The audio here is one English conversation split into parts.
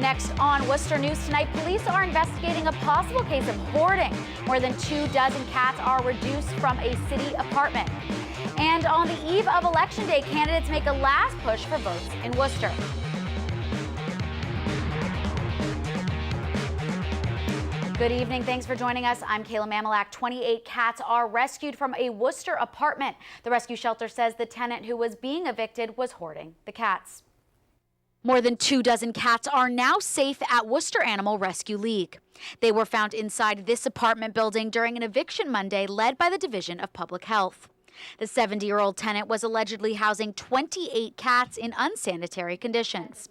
Next on Worcester News Tonight, police are investigating a possible case of hoarding. More than 24 cats are reduced from a city apartment. And on the eve of Election Day, candidates make a last push for votes in Worcester. Good evening. Thanks for joining us. I'm KAYLA MAMELAK. 28 cats are rescued from a Worcester apartment. The rescue shelter says the tenant who was being evicted was hoarding the cats. More than 24 cats are now safe at Worcester Animal Rescue League. They were found inside this apartment building during an eviction Monday led by the Division of Public Health. The 70-year-old tenant was allegedly housing 28 cats in unsanitary conditions.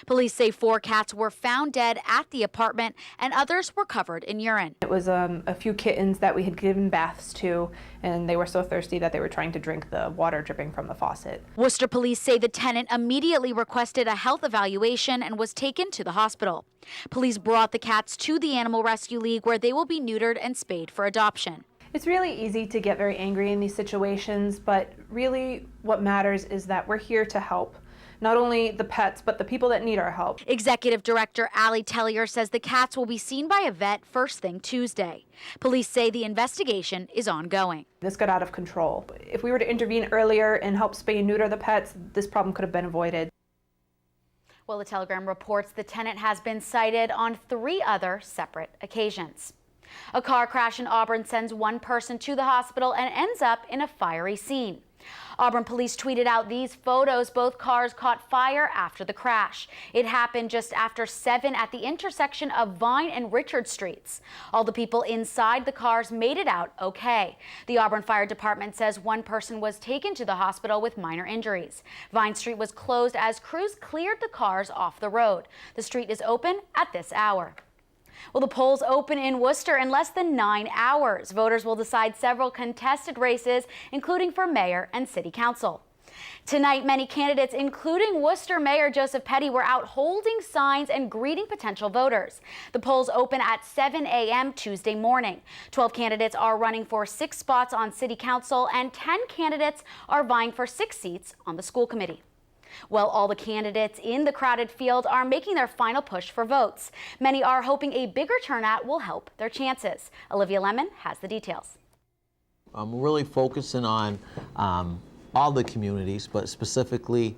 Police say 4 cats were found dead at the apartment and others were covered in urine. It was a few kittens that we had given baths to, and they were so thirsty that they were trying to drink the water dripping from the faucet. Worcester police say the tenant immediately requested a health evaluation and was taken to the hospital. Police brought the cats to the Animal Rescue League where they will be neutered and spayed for adoption. It's really easy to get very angry in these situations, but really what matters is that we're here to help. Not only the pets, but the people that need our help. Executive Director Allie Tellier says the cats will be seen by a vet first thing Tuesday. Police say the investigation is ongoing. This got out of control. If we were to intervene earlier and help spay and neuter the pets, this problem could have been avoided. Well, the Telegram reports the tenant has been cited on 3 other separate occasions. A car crash in Auburn sends 1 person to the hospital and ends up in a fiery scene. Auburn police tweeted out these photos. Both cars caught fire after the crash. It happened just after 7 at the intersection of Vine and Richard Streets. All the people inside the cars made it out okay. The Auburn Fire Department says 1 person was taken to the hospital with minor injuries. Vine Street was closed as crews cleared the cars off the road. The street is open at this hour. Well, the polls open in Worcester in less than 9 hours. Voters will decide several contested races, including for mayor and city council. Tonight, many candidates, including Worcester Mayor Joseph Petty, were out holding signs and greeting potential voters. The polls open at 7 a.m. Tuesday morning. 12 candidates are running for 6 spots on city council, and 10 candidates are vying for 6 seats on the school committee. Well, all the candidates in the crowded field are making their final push for votes. Many are hoping a bigger turnout will help their chances. Olivia Lemon has the details. We're really focusing on all the communities, but specifically,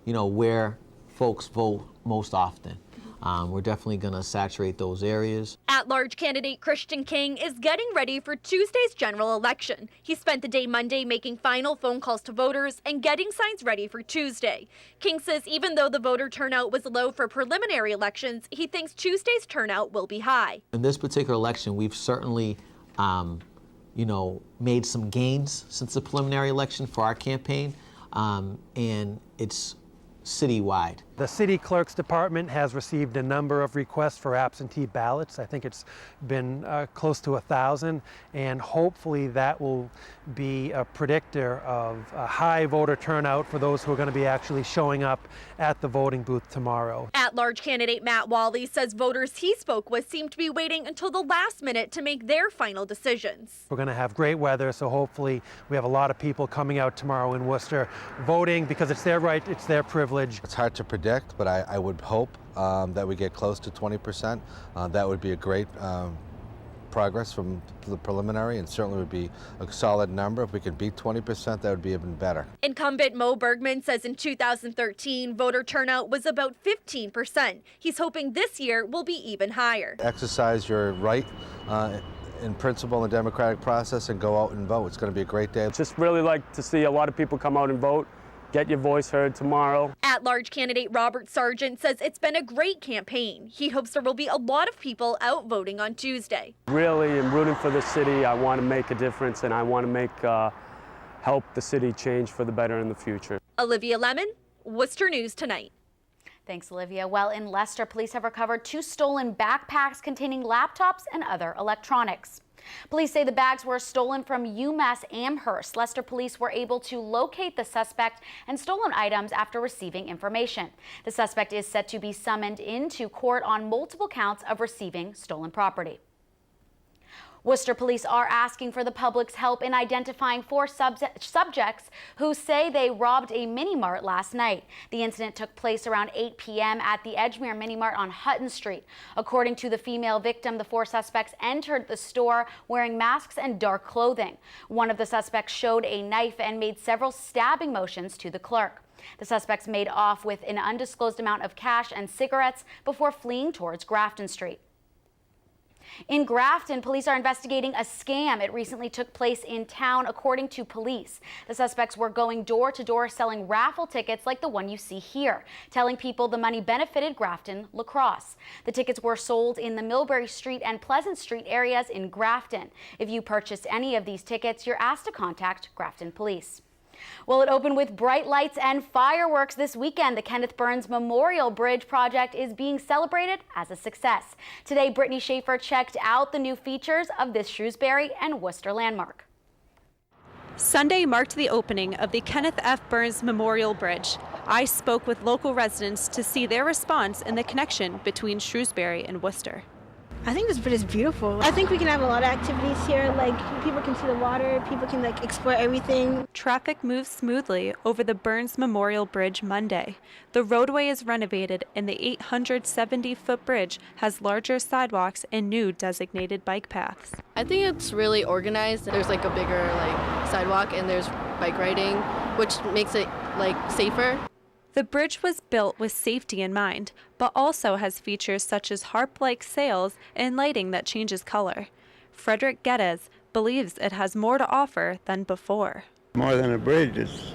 where folks vote most often. We're definitely going to saturate those areas. At-large candidate Christian King is getting ready for Tuesday's general election. He spent the day Monday making final phone calls to voters and getting signs ready for Tuesday. King says even though the voter turnout was low for preliminary elections, he thinks Tuesday's turnout will be high. In this particular election, we've certainly, made some gains since the preliminary election for our campaign, and it's citywide. The city clerk's department has received a number of requests for absentee ballots. I think it's been close to 1,000, and hopefully that will be a predictor of a high voter turnout for those who are going to be actually showing up at the voting booth tomorrow. At-large candidate Matt Wally says voters he spoke with seem to be waiting until the last minute to make their final decisions. We're going to have great weather, so hopefully we have a lot of people coming out tomorrow in Worcester voting because it's their right, it's their privilege. It's hard to predict, but I would hope that we get close to 20%. That would be a great progress from the preliminary, and certainly would be a solid number. If we could beat 20%, that would be even better. Incumbent Mo Bergman says in 2013, voter turnout was about 15%. He's hoping this year will be even higher. Exercise your right in principle in the democratic process and go out and vote. It's going to be a great day. Just really like to see a lot of people come out and vote. Get your voice heard tomorrow. At-large candidate Robert Sargent says it's been a great campaign. He hopes there will be a lot of people out voting on Tuesday. Really am rooting for the city. I want to make a difference, and I want to help the city change for the better in the future. Olivia Lemon, Worcester News Tonight. Thanks, Olivia. Well, in Leicester, police have recovered 2 stolen backpacks containing laptops and other electronics. Police say the bags were stolen from UMass Amherst. Leicester police were able to locate the suspect and stolen items after receiving information. The suspect is set to be summoned into court on multiple counts of receiving stolen property. Worcester police are asking for the public's help in identifying 4 subjects who say they robbed a mini-mart last night. The incident took place around 8 p.m. at the Edgemere Mini-Mart on Hutton Street. According to the female victim, the 4 suspects entered the store wearing masks and dark clothing. One of the suspects showed a knife and made several stabbing motions to the clerk. The suspects made off with an undisclosed amount of cash and cigarettes before fleeing towards Grafton Street. In Grafton, police are investigating a scam. It recently took place in town, according to police. The suspects were going door to door selling raffle tickets like the one you see here, telling people the money benefited Grafton lacrosse. The tickets were sold in the Millbury Street and Pleasant Street areas in Grafton. If you purchased any of these tickets, you're asked to contact Grafton Police. Well, it opened with bright lights and fireworks this weekend. The Kenneth Burns Memorial Bridge project is being celebrated as a success. Today, Brittany Schaefer checked out the new features of this Shrewsbury and Worcester landmark. Sunday marked the opening of the Kenneth F. Burns Memorial Bridge. I spoke with local residents to see their response in the connection between Shrewsbury and Worcester. I think this bridge is beautiful. I think we can have a lot of activities here, like people can see the water, people can explore everything. Traffic moves smoothly over the Burns Memorial Bridge Monday. The roadway is renovated and the 870-foot bridge has larger sidewalks and new designated bike paths. I think it's really organized. There's a bigger sidewalk and there's bike riding, which makes it safer. The bridge was built with safety in mind, but also has features such as harp-like sails and lighting that changes color. Frederick Geddes believes it has more to offer than before. More than a bridge, it's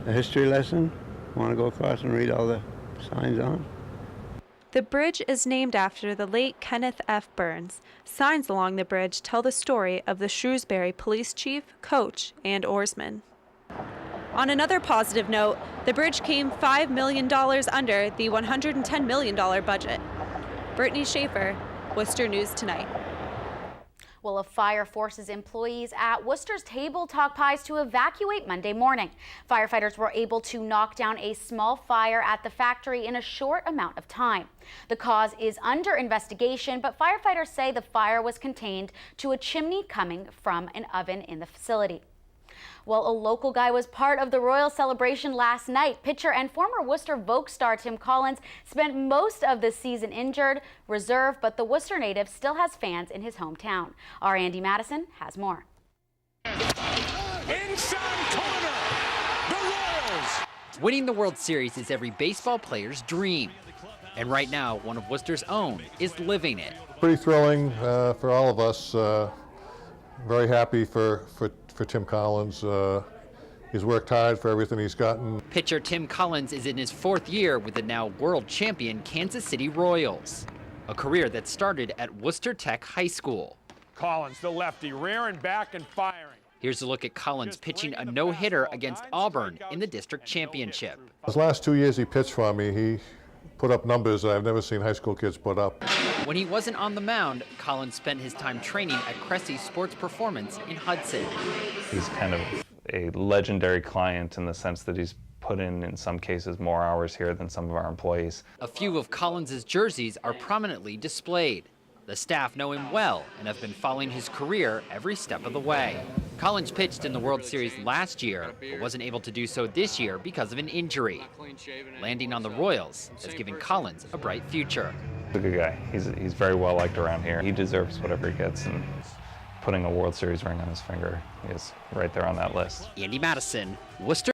a history lesson. Want to go across and read all the signs on it. The bridge is named after the late Kenneth F. Burns. Signs along the bridge tell the story of the Shrewsbury police chief, coach, and oarsman. On another positive note, the bridge came $5 million under the $110 million budget. Brittany Schaefer, Worcester News Tonight. Well, a fire forces employees at Worcester's Table Talk Pies to evacuate Monday morning. Firefighters were able to knock down a small fire at the factory in a short amount of time. The cause is under investigation, but firefighters say the fire was contained to a chimney coming from an oven in the facility. Well, a local guy was part of the royal celebration last night. Pitcher and former Worcester Vogue star Tim Collins spent most of the season injured, reserve, but the Worcester native still has fans in his hometown. Our Andy Madison has more. Inside corner, the Royals! Winning the World Series is every baseball player's dream. And right now, one of Worcester's own is living it. Pretty thrilling for all of us. Very happy for Tim Collins. He's worked hard for everything he's gotten. Pitcher Tim Collins is in his 4th year with the now world champion Kansas City Royals, a career that started at Worcester Tech High School. Collins, the lefty, rearing back and firing. Here's a look at Collins pitching a no-hitter against Auburn in the district championship. His last 2 years he pitched for me, he put up numbers that I've never seen high school kids put up. When he wasn't on the mound, Collins spent his time training at CRESSEY Sports Performance in Hudson. He's kind of a legendary client in the sense that he's put in some cases, more hours here than some of our employees. A few of Collins's jerseys are prominently displayed. The staff know him well and have been following his career every step of the way. Collins pitched in the World Series last year, but wasn't able to do so this year because of an injury. Landing on the Royals has given Collins a bright future. He's a good guy. He's very well liked around here. He deserves whatever he gets, and putting a World Series ring on his finger is right there on that list. Andy Madison, Worcester.